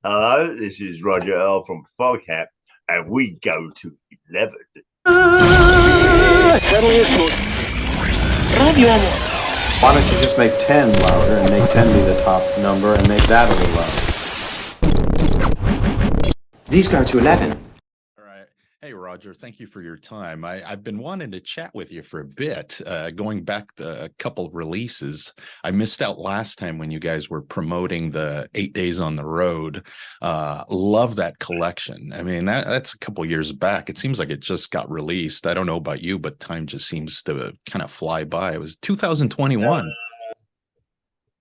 Hello, this is Roger Earl from Foghat, and we go to 11. Why don't you just make 10 louder and make 10 be the top number and make that a little louder? These go to 11. All right. Hey, Roger, thank you for your time. I've been wanting to chat with you for a bit, going back a couple releases. I missed out last time when you guys were promoting the 8 Days on the Road. Love that collection. I mean, that's a couple years back. It seems like it just got released. I don't know about you, but time just seems to kind of fly by. It was 2021.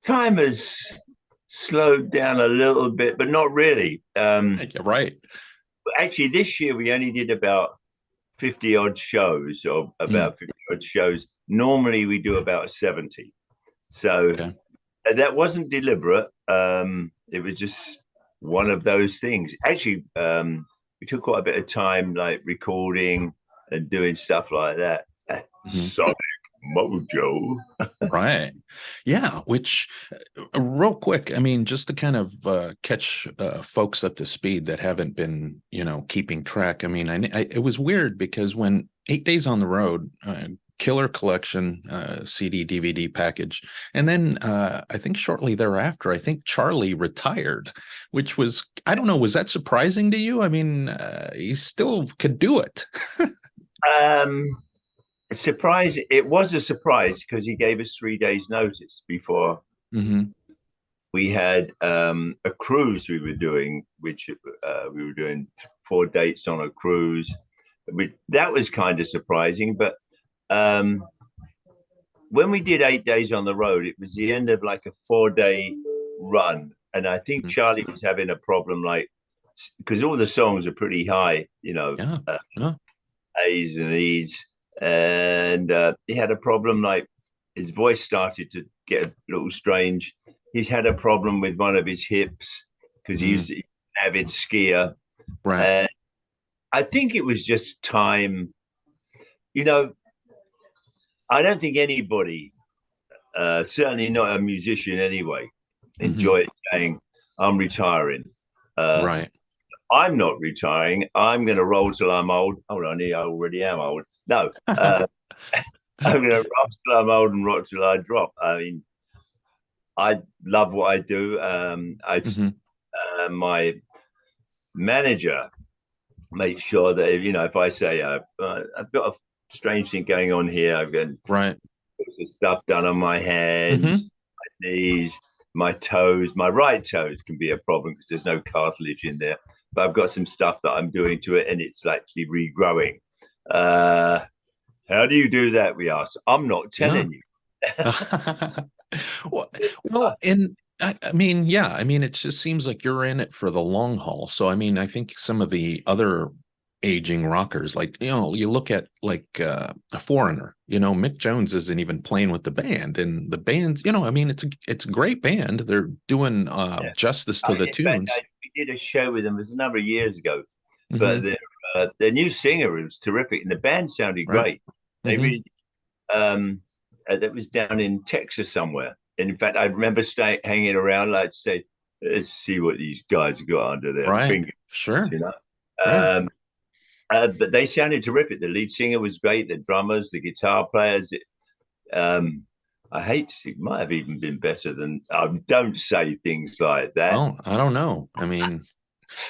Time has slowed down a little bit, but not really. Right. Actually, this year we only did about 50 odd shows, or about 50 odd shows. Normally we do about 70. So Okay. that wasn't deliberate. It was just one of those things. Actually, we took quite a bit of time, like recording and doing stuff like that. Sonic Mojo. Right. Yeah. Which, real quick, I mean, just to kind of catch folks up to speed that haven't been, keeping track. I mean, it was weird because when 8 Days on the Road, Killer Collection, CD, DVD package, and then I think shortly thereafter, I think Charlie retired, which was, I don't know, was that surprising to you? I mean, he still could do it. Um, Surprise! It was a surprise because he gave us 3 days' notice before Mm-hmm. we had a cruise we were doing, which we were doing 4 dates on a cruise. That was kind of surprising, but um, when we did 8 days on the road, it was the end of like a 4 day run, and I think Charlie was having a problem, like because all the songs are pretty high, Yeah. Yeah. A's and E's, and he had a problem, like his voice started to get a little strange. He's had a problem with one of his hips because he's an avid skier. Right. And I think it was just time. You know, I don't think anybody, certainly not a musician anyway, enjoys saying, I'm retiring. Uh, Right. I'm not retiring. I'm going to roll till I'm old. Hold on, I already am old. No, I'm going to rock till I'm old and rock till I drop. I mean, I love what I do. My manager makes sure that if I say I've got a strange thing going on here, I've got Right. some stuff done on my hands, my knees, my toes. My right toes can be a problem because there's no cartilage in there. But I've got some stuff that I'm doing to it, and it's actually regrowing. How do you do that? We asked. I'm not Yeah. telling you. Well, and I mean, yeah, I mean, it just seems like you're in it for the long haul. So, I mean, I think some of the other aging rockers, like, you look at like a Foreigner, Mick Jones isn't even playing with the band, and the band, I mean, it's a great band. They're doing Yeah. justice to the In fact, tunes. we did a show with them. It was a number of years ago, but Hmm. their new singer was terrific, and the band sounded Right. great. They Hmm. really that was down in Texas somewhere. And in fact, I remember hanging around, like to say, let's see what these guys have got under their Right. fingers, Sure. you know. Right. But they sounded terrific. The lead singer was great. The drummers, the guitar players. Um, I hate to see, it might have even been better than. Don't say things like that. Well, I don't know. I mean,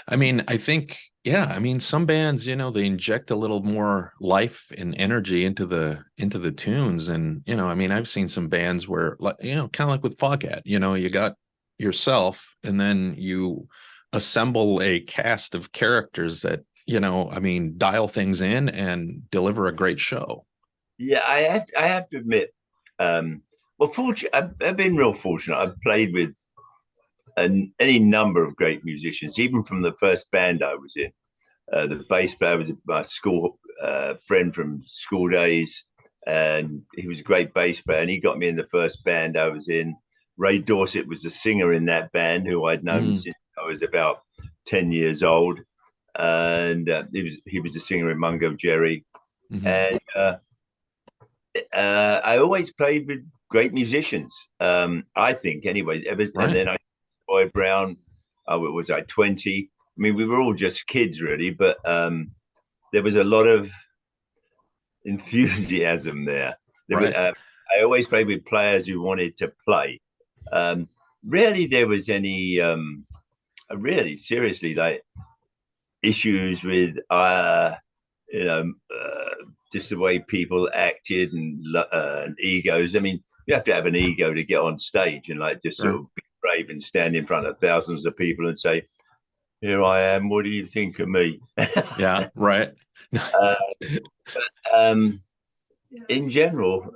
I think, yeah, I mean, some bands, they inject a little more life and energy into the tunes. And, I mean, I've seen some bands where, like, kind of like with Foghat, you got yourself and then you assemble a cast of characters that, I mean, dial things in and deliver a great show. Yeah, I have to admit. Well, I've been real fortunate. I've played with any number of great musicians, even from the first band I was in. The bass player was my school friend from school days, and he was a great bass player. And he got me in the first band I was in. Ray Dorset was the singer in that band, who I'd known since I was about 10 years old, and he was a singer in Mungo Jerry. Hmm. And I always played with great musicians. I think, anyway. And Right. then I Boy Brown. I was like 20. I mean, we were all just kids, really, but there was a lot of enthusiasm there. Right. I always played with players who wanted to play. Rarely there was any, really seriously, like issues with, you know, just the way people acted and egos. I mean, you have to have an ego to get on stage and like just sort Sure. of be brave and stand in front of thousands of people and say, "Here I am. What do you think of me?" Yeah. Right. uh, um, in general,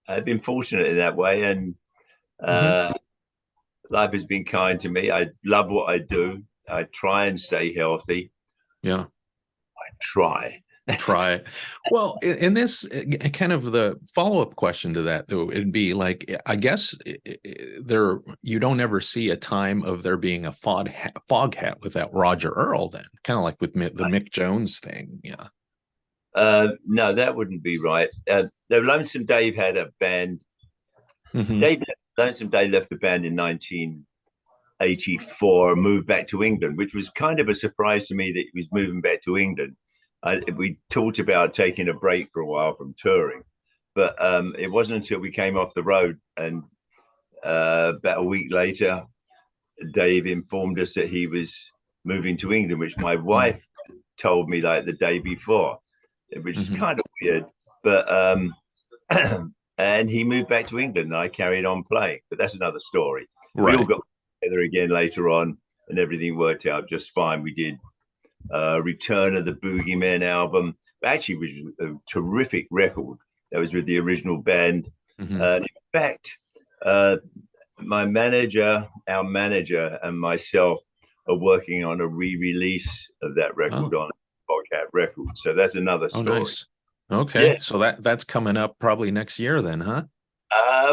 I've been fortunate in that way, and Hmm. uh, life has been kind to me. I love what I do. I try and stay healthy. Yeah. I try. Try. Well, in this kind of the follow-up question to that, though, it'd be like, I guess there you don't ever see a time of there being a fog hat without Roger Earl, then kind of like with the Mick Jones thing. Yeah. No, that wouldn't be right. The Lonesome Dave had a band. Hmm. Dave Lonesome Dave left the band in 1984, moved back to England, which was kind of a surprise to me that he was moving back to England. We talked about taking a break for a while from touring, but it wasn't until we came off the road and about a week later, Dave informed us that he was moving to England, which my wife told me like the day before, which is Hmm. kind of weird. But and he moved back to England, and I carried on playing. But that's another story. We all Right. got together again later on, and everything worked out just fine. We did Return of the Boogeymen album. Actually, which was a terrific record. That was with the original band. Hmm. In fact, uh, my manager, our manager, and myself are working on a re-release of that record Oh, on Foghat Records. So that's another oh, story. nice. Okay. Yeah. So that's coming up probably next year then, huh?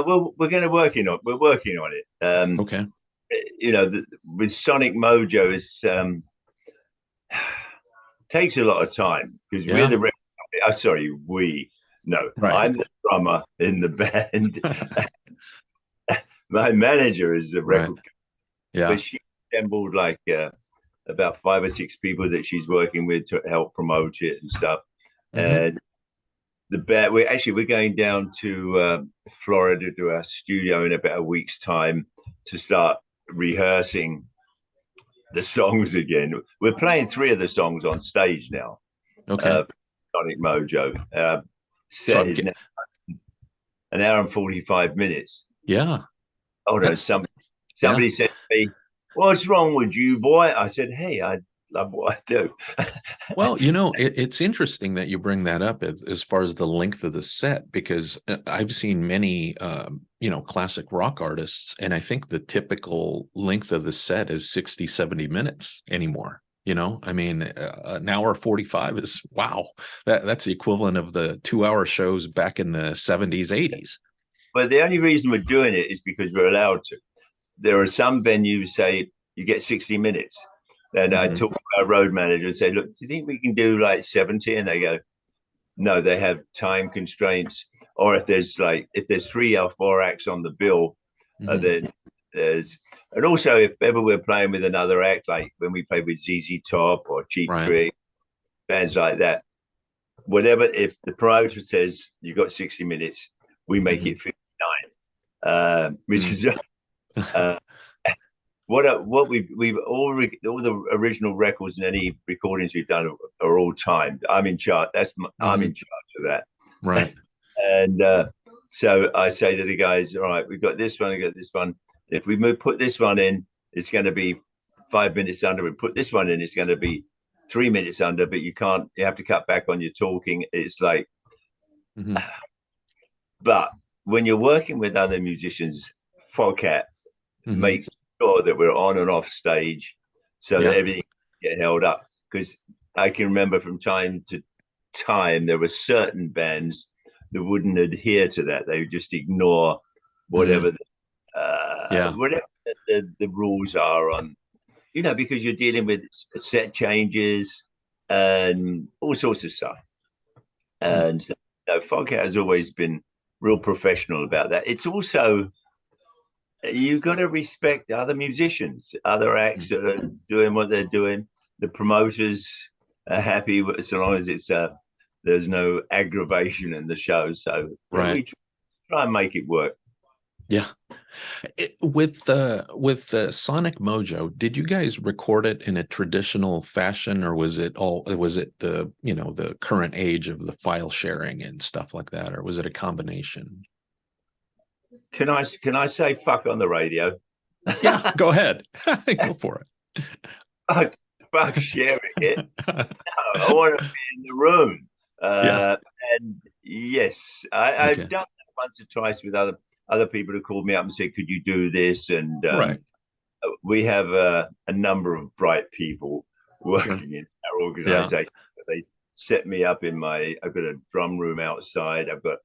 Well, we're working on it. Okay. You know, with Sonic Mojo is takes a lot of time because we're Yeah. the sorry, we no, Right. I'm the drummer in the band. My manager is the Right. record, but Yeah. she assembled like about 5 or 6 people that she's working with to help promote it and stuff. Hmm. And the band, we're going down to Florida to our studio in about a week's time to start rehearsing the songs again. We're playing 3 of the songs on stage now. Okay. Sonic Mojo. So Set is now an hour and 45 minutes. yeah, Hold on, that's yeah. somebody said to me, "What's wrong with you, boy?" I said, "Hey, I love what I do." Well, it's interesting that you bring that up as far as the length of the set, because I've seen many, classic rock artists, and I think the typical length of the set is 60, 70 minutes anymore. I mean, an hour 45 is wow. That's the equivalent of the 2-hour shows back in the 70s, 80s. But the only reason we're doing it is because we're allowed to. There are some venues say you get 60 minutes. And I Hmm. talk to our road manager and say, "Look, do you think we can do like 70?" And they go, "No, they have time constraints. Or if there's 3 or 4 acts on the bill, Hmm. then there's, and also if ever we're playing with another act, like when we play with ZZ Top or Cheap Right. Trick, bands like that, whatever, if the promoter says you got 60 minutes, we make Hmm. it 59, which Mm. is uh, what we've all the original records and any recordings we've done are all timed. I'm in charge. I'm Hmm. in charge of that. Right. And so I say to the guys, "All right, we've got this one, we got this one. If we put this one in, it's going to be 5 minutes under. We put this one in, it's going to be 3 minutes under. But you can't. You have to cut back on your talking. It's like, Hmm. but when you're working with other musicians, Foghat Hmm. makes sure that we're on and off stage, so that Yeah. everything get held up. Because I can remember from time to time there were certain bands that wouldn't adhere to that. They would just ignore Hmm. whatever Yeah. whatever the rules are on, because you're dealing with set changes and all sorts of stuff. Hmm. And so, Foghat has always been real professional about that. It's also you got to respect other musicians, other acts Mm. that are doing what they're doing. The promoters are happy so long as it's there's no aggravation in the show. So yeah, Right. we try and make it work. Yeah. With the Sonic Mojo, did you guys record it in a traditional fashion, or was it the, the current age of the file sharing and stuff like that, or was it a combination? Can I say fuck on the radio? Yeah, go ahead. Go for fuck, fuck sharing it. it. No, I want to be in the room. Yeah. And yes, I've Okay. done that once or twice with other people who called me up and said, "Could you do this?" And Right. we have a number of bright people Sure. working in our Yeah. organization. They set me up I've got a drum room outside. I've got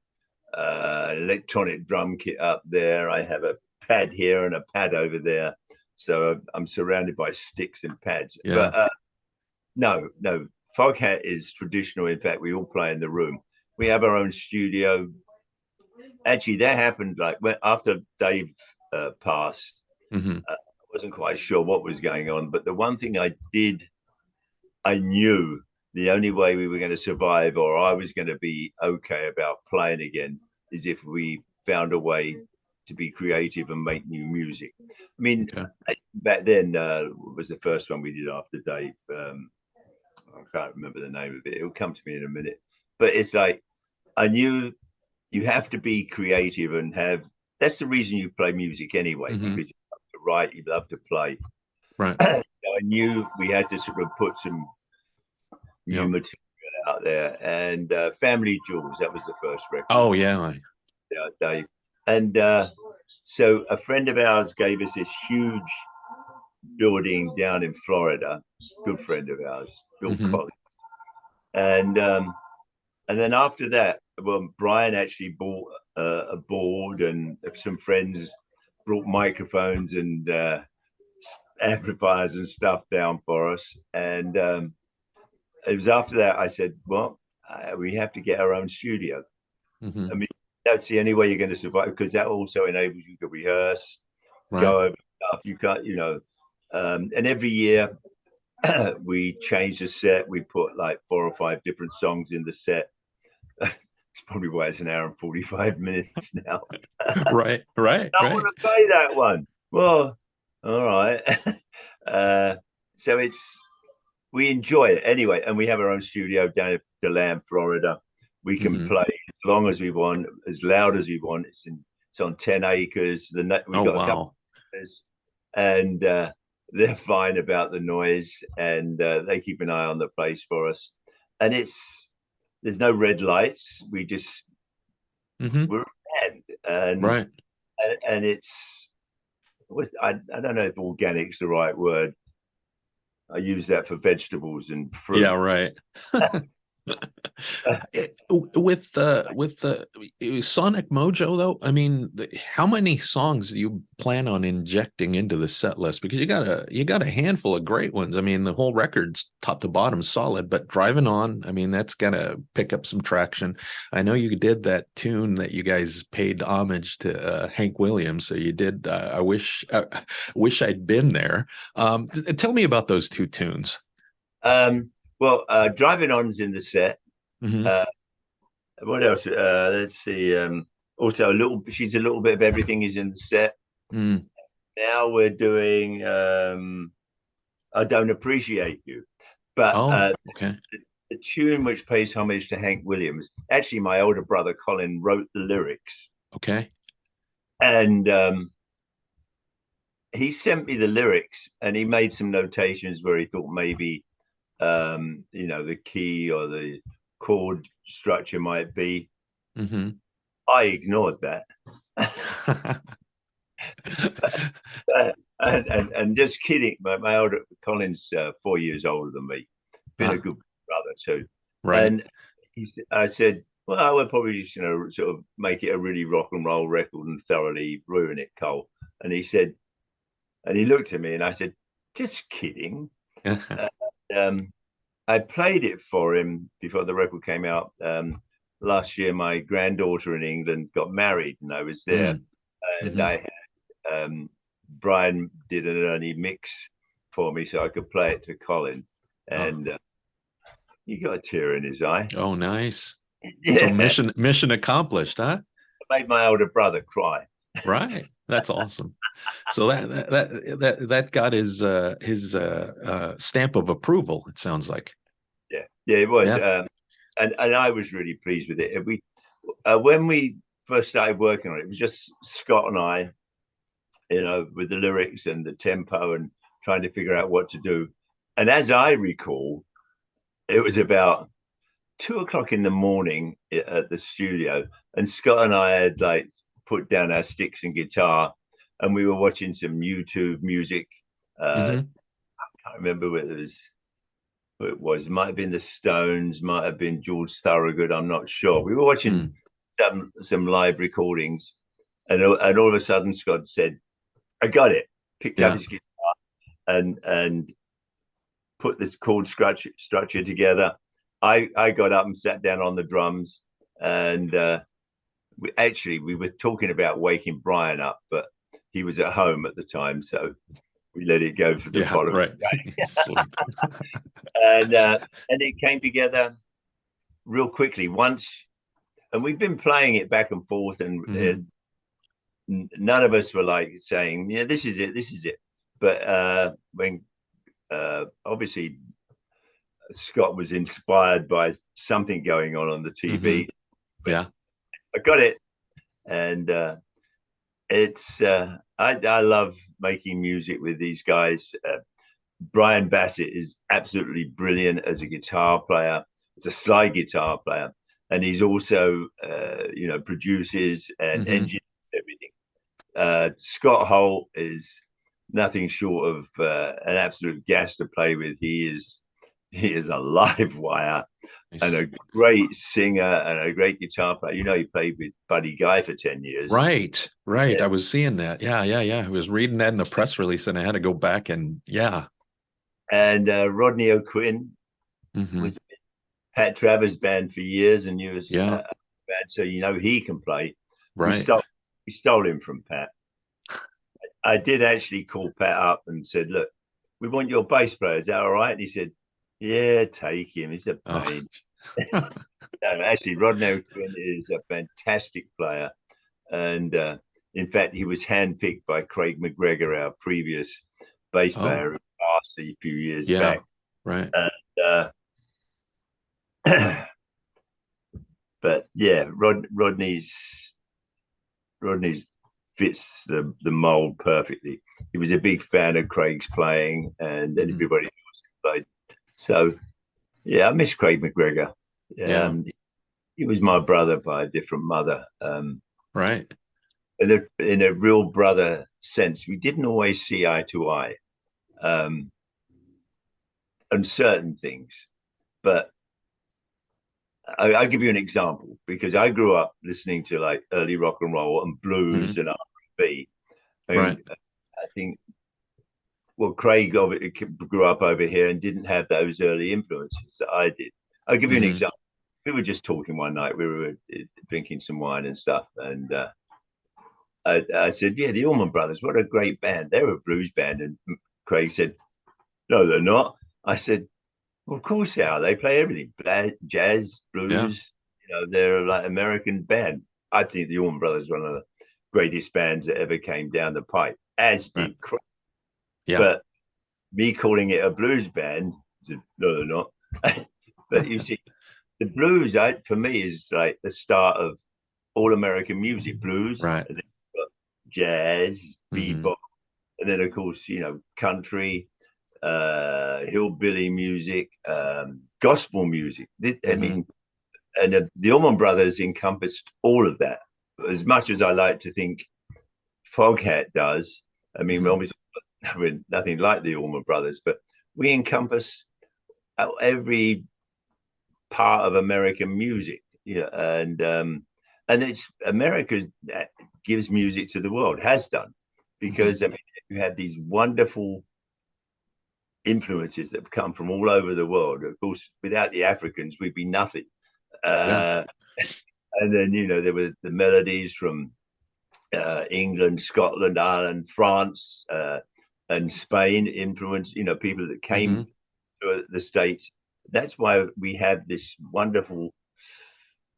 an electronic drum kit up there. I have a pad here and a pad over there. So I'm surrounded by sticks and pads. Yeah. But no, Foghat is traditional. In fact, we all play in the room. We have our own studio. Actually, that happened after Dave passed. Hmm. I wasn't quite sure what was going on, but the one thing I knew the only way we were going to survive, or I was going to be okay about playing again, is if we found a way to be creative and make new music. I mean, Okay. back then was the first one we did after Dave. I can't remember the name of it. It'll come to me in a minute. But it's like I knew you have to be creative and have. That's the reason you play music anyway, Hmm. because you love to write, you love to play. Right. I knew we had to sort of put some new Yep. material out there, and Family Jewels, that was the first record. Oh yeah. Dave. And so a friend of ours gave us this huge building down in Florida, good friend of ours, Bill Hmm. Collins. And then after that, well, Brian actually bought a board, and some friends brought microphones and amplifiers and stuff down for us. And it was after that I said, well, we have to get our own studio. Hmm. I mean, that's the only way you're going to survive, because that also enables you to rehearse, Right. go over stuff. You can't, and every year we change the set. We put like 4 or 5 different songs in the set. It's probably why it's an hour and 45 minutes now. Right. Right. I Right. want to play that one. Well, all right. So we enjoy it anyway, and we have our own studio down in DeLand, Florida. We can Hmm. play as long as we want, as loud as we want. It's on 10 acres. We Oh got a couple wow. of acres, and they're fine about the noise, and they keep an eye on the place for us. And there's no red lights. Hmm. We're a band, and Right. and I don't know if organic's the right word. I use that for vegetables and Yeah. fruit. Right. With the Sonic Mojo though, I mean, how many songs do you plan on injecting into the set list? Because you got a handful of great ones. I mean, the whole record's top to bottom solid, but Driving On, I mean, that's gonna pick up some traction. I know you did that tune that you guys paid homage to Hank Williams, so you did. Wish I'd been there. Tell me about those two tunes. Well, Driving On's in the set. Hmm. Uh, what else? Let's see. Also, she's a little bit of everything is in the set. Mm. Now we're doing I Don't Appreciate You. But Oh, okay. the tune which pays homage to Hank Williams, actually, my older brother Colin wrote the lyrics. Okay. And he sent me the lyrics, and he made some notations where he thought maybe the key or the chord structure might be. Hmm. I ignored that. And just kidding. My older Colin's 4 years older than me, been a Ah, good brother too. right. And I said, well, we'll probably just sort of make it a really rock and roll record and thoroughly ruin it, Cole. And he said, and he looked at me, and I said, just kidding. Um, I played it for him before the record came out. Last year, my granddaughter in England got married, and I was there, Mm, and hmm. I had Brian did an early mix for me so I could play it to Colin, and he got a tear in his eye. Oh, nice. Yeah. So mission accomplished, huh? I made my older brother cry. Right. That's awesome. So that got his stamp of approval, it sounds like. Yeah, it was. Yeah. And I was really pleased with it. And when we first started working on it, it was just Scott and I, with the lyrics and the tempo and trying to figure out what to do. And as I recall, it was about 2 o'clock in the morning at the studio, and Scott and I had like put down our sticks and guitar, and we were watching some YouTube music. I can't remember whether it was. It might have been the Stones, might have been George Thorogood. I'm not sure. We were watching some live recordings, and all of a sudden Scott said, "I got it." Picked up his guitar and put this chord structure together. I got up and sat down on the drums, and we were talking about waking Brian up, but he was at home at the time, so we let it go for the following day. And it came together real quickly once, and we've been playing it back and forth, and none of us were like saying, "Yeah, this is it." But when obviously Scott was inspired by something going on the TV. Yeah, I got it, and it's I love making music with these guys. Brian Bassett is absolutely brilliant as a guitar player. It's a slide guitar player, and he's also produces and engineers everything. Scott Holt is nothing short of an absolute gas to play with. He is a live wire and a great singer and a great guitar player. He played with Buddy Guy for 10 years. Right. Yeah. I was seeing that. Yeah. I was reading that in the press release, and I had to go back and And Rodney O'Quinn was Pat Travers' band for years, and he was band, so he can play. Right. We stole him from Pat. I did actually call Pat up and said, "Look, we want your bass player. Is that all right?" And he said, "Yeah, take him. He's a pain." No, actually, Rodney O'Quinn is a fantastic player, and in fact, he was handpicked by Craig McGregor, our previous bass player, who passed a few years back. Right. But yeah, Rodney's fits the mold perfectly. He was a big fan of Craig's playing, and everybody else played. So yeah, I miss Craig McGregor. He was my brother by a different mother. Right. In a real brother sense, we didn't always see eye to eye on certain things, but I'll give you an example, because I grew up listening to like early rock and roll and blues and R&B. Right. I think, Craig grew up over here and didn't have those early influences that I did. I'll give you an example. We were just talking one night. We were drinking some wine and stuff, and I said, "Yeah, the Allman Brothers, what a great band. They're a blues band." And Craig said, "No, they're not." I said, "Well, of course they are. They play everything, jazz, blues. They're like American band." I think the Allman Brothers are one of the greatest bands that ever came down the pipe, as did Craig. Yeah. But me calling it a blues band, said, "No, they're not." But you see, the blues, for me, is like the start of all American music. Blues, right? And then you've got jazz, bebop, and then of course country, hillbilly music, gospel music. I mean, and the Allman Brothers encompassed all of that. As much as I like to think Foghat does, I mean, obviously we're nothing like the Allman Brothers, but we encompass every part of American music, and it's America that gives music to the world, has done, because I mean, you have these wonderful influences that have come from all over the world. Of course, without the Africans, we'd be nothing. And then there were the melodies from England, Scotland, Ireland, France, and Spain influenced, people that came to the States. That's why we have this wonderful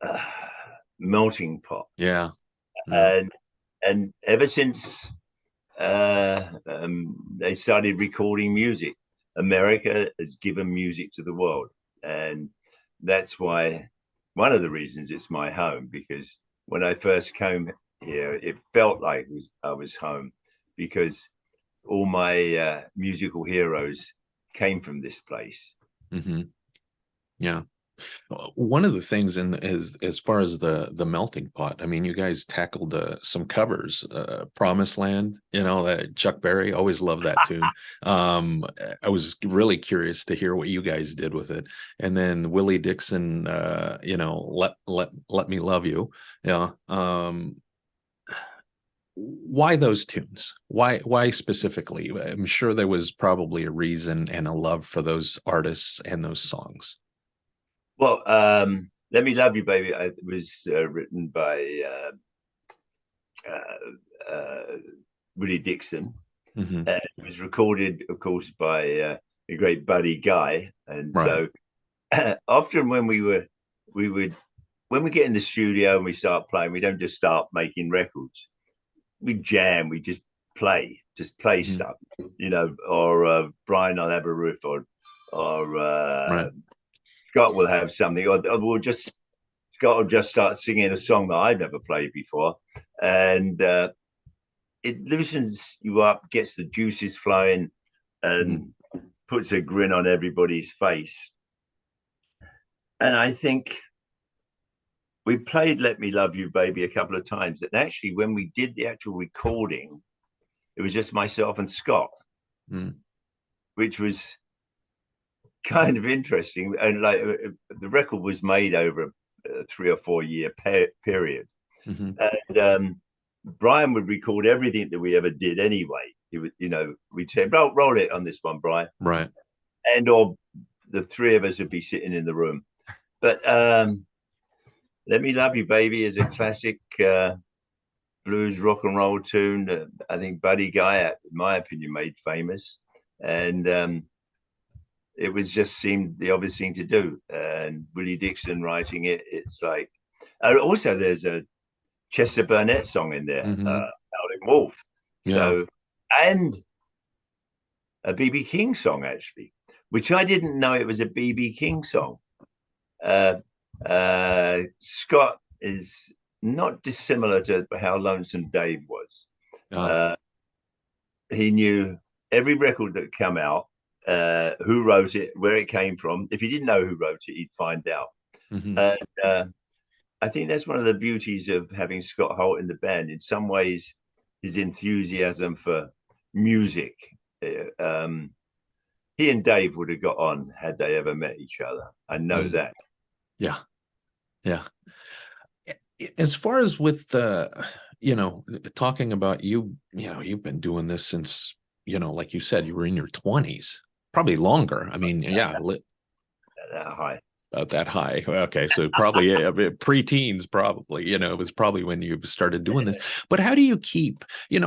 uh, melting pot. Yeah. And ever since they started recording music, America has given music to the world. And that's why one of the reasons it's my home, because when I first came here, it felt like I was home, because all my musical heroes came from this place. Yeah. One of the things as far as the melting pot, I mean, you guys tackled some covers, Promised Land, that Chuck Berry, always loved that tune. I was really curious to hear what you guys did with it. And then Willie Dixon, let me love you. Yeah. Why those tunes? Why specifically? I'm sure there was probably a reason and a love for those artists and those songs. Well, Let Me Love You, Baby, it was written by Willie Dixon. And it was recorded, of course, by the great Buddy Guy. And so often when we get in the studio and we start playing, we don't just start making records. We jam, we just play stuff, or Brian, I'll have a riff, or Scott will have something, or Scott will just start singing a song that I've never played before, and it loosens you up, gets the juices flowing, and puts a grin on everybody's face. And I think we played Let Me Love You, Baby a couple of times, and actually when we did the actual recording, it was just myself and Scott, which was kind of interesting. And like the record was made over a 3 or 4 year period. And Brian would record everything that we ever did anyway. He would, we'd say, roll it on this one, Brian. Right. And or the three of us would be sitting in the room. But Let Me Love You, Baby is a classic blues rock and roll tune that I think Buddy Guy, in my opinion, made famous. And it was just seemed the obvious thing to do. And Willie Dixon writing it, it's like, also there's a Chester Burnett song in there, Howling Wolf. So, and a BB King song, actually, which I didn't know it was a BB King song. Scott is not dissimilar to how Lonesome Dave was. He knew every record that come out, who wrote it, where it came from. If he didn't know who wrote it, he'd find out. And I think that's one of the beauties of having Scott Holt in the band. In some ways, his enthusiasm for music. He and Dave would have got on had they ever met each other. I know that. Yeah. As far as with talking about you've been doing this since, like you said, you were in your 20s, probably longer. I mean, that high. About that high. Okay, so probably pre-teens, probably. It was probably when you started doing this. But how do you keep,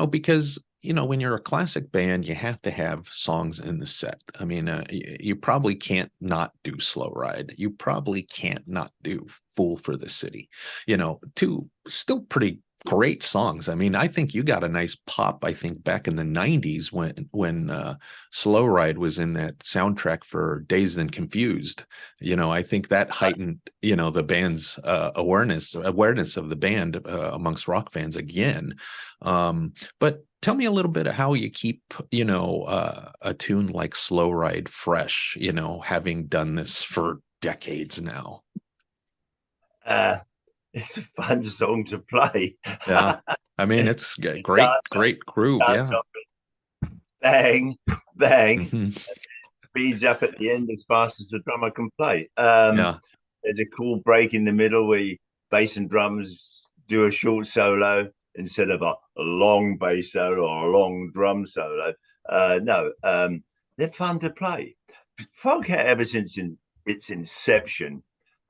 because when you're a classic band, you have to have songs in the set. I mean, you probably can't not do Slow Ride. You probably can't not do Fool for the City. Two still pretty great songs. I mean, I think you got a nice pop, I think, back in the 90s when Slow Ride was in that soundtrack for Dazed and Confused. I think that heightened, the band's awareness of the band amongst rock fans again. But tell me a little bit of how you keep, a tune like Slow Ride fresh, having done this for decades now. It's a fun song to play. Yeah, I mean, it's great groove. Yeah, bang, bang. Speeds up at the end as fast as the drummer can play. There's a cool break in the middle where bass and drums do a short solo instead of a long bass solo or a long drum solo. They're fun to play. Foghat, ever since its inception,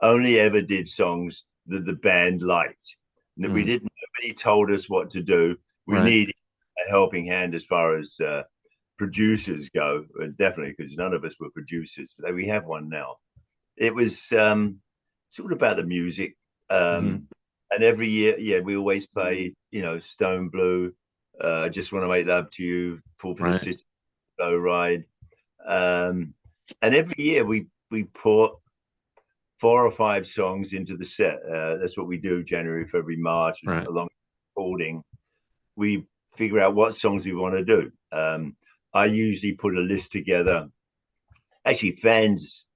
only ever did songs that the band liked. We didn't. Nobody told us what to do. We Right. needed a helping hand as far as producers go, definitely, because none of us were producers. But we have one now. It was sort of about the music. And every year, yeah, we always play, Stone Blue, I Just Want to Make Love to You, Fall for the Right. City, Low Ride. And every year we put 4 or 5 songs into the set. That's what we do January, February, March, Right. along recording. We figure out what songs we want to do. I usually put a list together. Actually, fans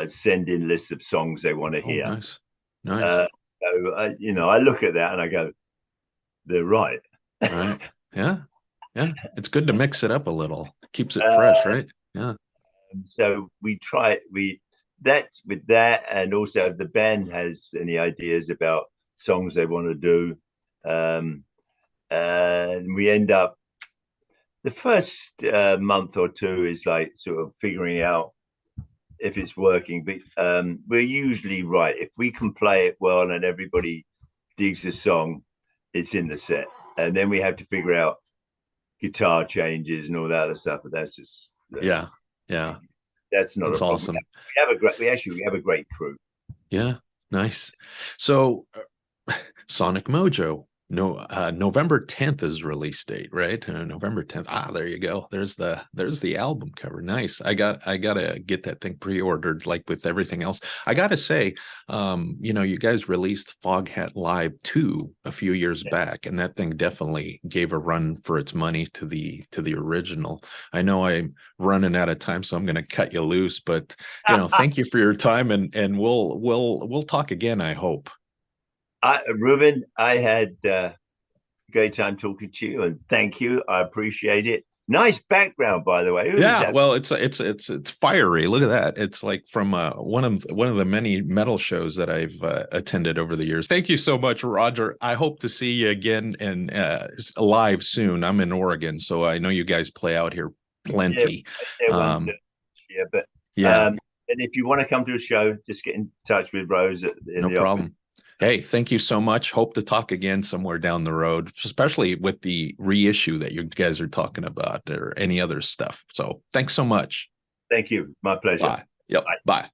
send in lists of songs they want to hear. Nice. Nice. So I look at that and I go, they're right. Right. Yeah. Yeah. It's good to mix it up a little. Keeps it fresh, right? Yeah. So we try that's with that, and also if the band has any ideas about songs they want to do. And we end up the first month or two is like sort of figuring out if it's working. But we're usually right. If we can play it well and everybody digs the song, it's in the set. And then we have to figure out guitar changes and all that other stuff. But that's just yeah. That's not That's a problem. awesome. We have a great crew. Yeah. Nice. So Sonic Mojo. No, November 10th is release date, right? November 10th. There you go. There's the album cover. Nice. I gotta get that thing pre-ordered, like with everything else. I gotta say, you guys released Foghat Live 2 a few years back, and that thing definitely gave a run for its money to the original. I know I'm running out of time, so I'm gonna cut you loose, but thank you for your time, and we'll talk again, I hope. Ruben, I had a great time talking to you, and thank you. I appreciate it. Nice background, by the way. Well, it's fiery. Look at that. It's like from one of the many metal shows that I've attended over the years. Thank you so much, Roger. I hope to see you again and live soon. I'm in Oregon, so I know you guys play out here plenty. And if you want to come to a show, just get in touch with Rose no problem. Office. Hey, thank you so much. Hope to talk again somewhere down the road, especially with the reissue that you guys are talking about or any other stuff. So thanks so much. Thank you. My pleasure. Bye. Yep. Bye.